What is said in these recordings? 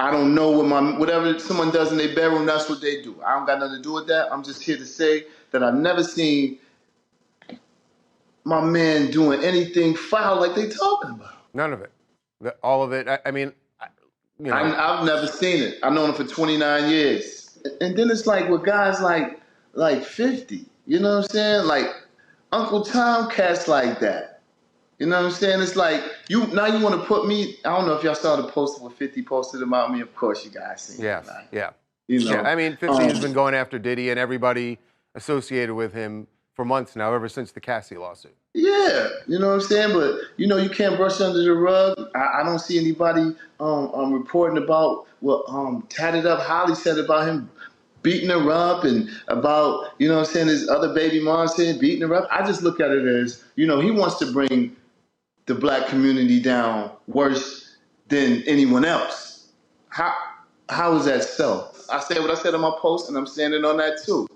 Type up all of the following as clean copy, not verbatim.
I don't know whatever someone does in their bedroom, that's what they do. I don't got nothing to do with that. I'm just here to say that I've never seen my man doing anything foul like they talking about. None of it. All of it. I mean, you know. I've never seen it. I've known him for 29 years. And then it's like with guys like 50, you know what I'm saying? Like Uncle Tom cats like that. You know what I'm saying? It's like you want to put me. I don't know if y'all saw the post where 50 posted about me. Of course, you guys seen it, Yes. right? Yeah. You know. Yeah. I mean, 50 has been going after Diddy and everybody associated with him for months now, ever since the Cassie lawsuit. Yeah, you know what I'm saying? But, you can't brush under the rug. I don't see anybody reporting about what Tatted Up Holly said about him beating her up and about, you know what I'm saying, his other baby mom saying beating her up. I just look at it as, he wants to bring the black community down worse than anyone else. How is that so? I said what I said on my post, and I'm standing on that too.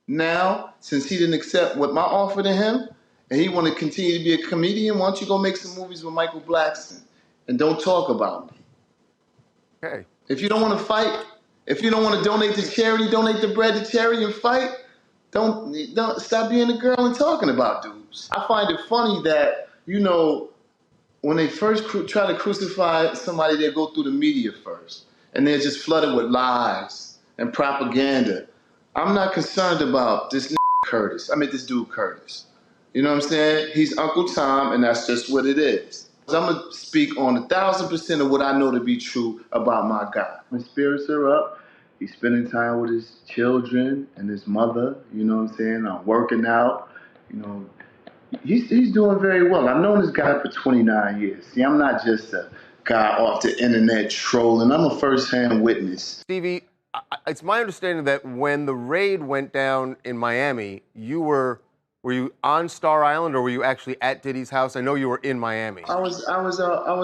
Now, since he didn't accept what my offer to him, and he want to continue to be a comedian, why don't you go make some movies with Michael Blackson and don't talk about me? Okay. If you don't want to fight, if you don't want to donate to charity, donate the bread to charity and fight. Don't stop being a girl and talking about dudes. I find it funny that, when they first try to crucify somebody, they go through the media first. And they're just flooded with lies and propaganda. I'm not concerned about this this dude Curtis. You know what I'm saying? He's Uncle Tom, and that's just what it is. I'm going to speak on 1,000% of what I know to be true about my guy. My spirits are up. He's spending time with his children and his mother. You know what I'm saying? I'm working out. He's doing very well. I've known this guy for 29 years. See, I'm not just a guy off the internet trolling. I'm a first-hand witness. Stevie, it's my understanding that when the raid went down in Miami, were you on Star Island or were you actually at Diddy's house? I know you were in Miami. I was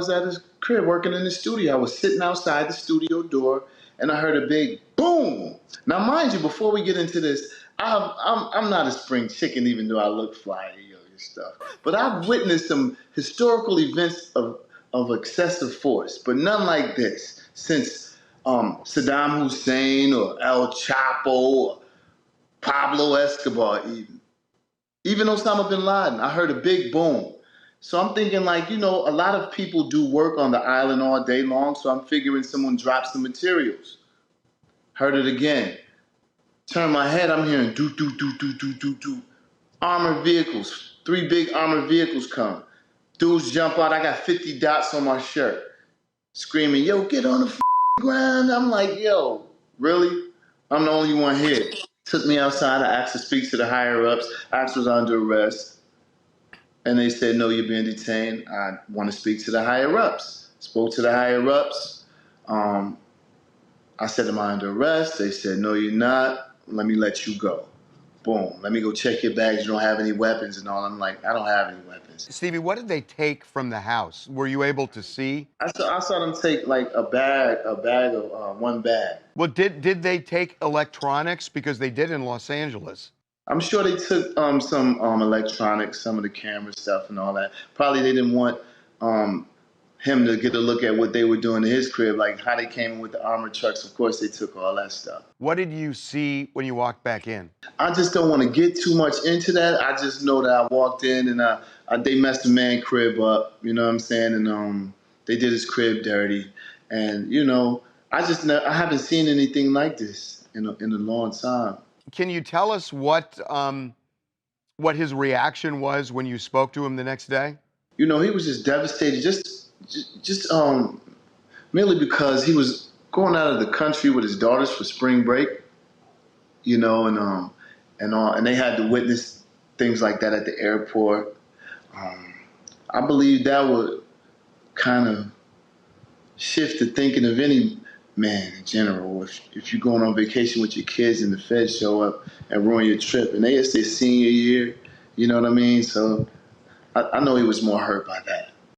at his crib working in the studio. I was sitting outside the studio door, and I heard a big boom. Now, mind you, before we get into this, I'm not a spring chicken, even though I look fly and stuff. But I've witnessed some historical events of excessive force, but none like this since Saddam Hussein or El Chapo or Pablo Escobar even Osama bin Laden. I heard a big boom. So I'm thinking a lot of people do work on the island all day long, so I'm figuring someone dropped some materials. Heard it again. Turn my head, I'm hearing do, do, do, do, do, do, do. Armored vehicles, 3 big armored vehicles come. Dudes jump out, I got 50 dots on my shirt. Screaming, yo, get on the ground. I'm like, yo, really? I'm the only one here. Took me outside, I asked to speak to the higher ups. I asked was under arrest. And they said, no, you're being detained. I want to speak to the higher ups. Spoke to the higher ups. I said, am I under arrest? They said, no, you're not. Let me let you go. Boom. Let me go check your bags. You don't have any weapons and all. I'm like, I don't have any weapons. Stevie, what did they take from the house? Were you able to see? I saw them take like a bag of one bag. Well, did they take electronics? Because they did in Los Angeles. I'm sure they took some electronics, some of the camera stuff and all that. Probably they didn't want him to get a look at what they were doing to his crib, like how they came in with the armored trucks. Of course, they took all that stuff. What did you see when you walked back in? I just don't want to get too much into that. I just know that I walked in and they messed the man crib up, you know what I'm saying? And they did his crib dirty. And, I haven't seen anything like this in a long time. Can you tell us what his reaction was when you spoke to him the next day? He was just devastated, just merely because he was going out of the country with his daughters for spring break, and they had to witness things like that at the airport. I believe that would kind of shift the thinking of any man in general. If you're going on vacation with your kids and the feds show up and ruin your trip, and it's their senior year, you know what I mean? So I know he was more hurt by that.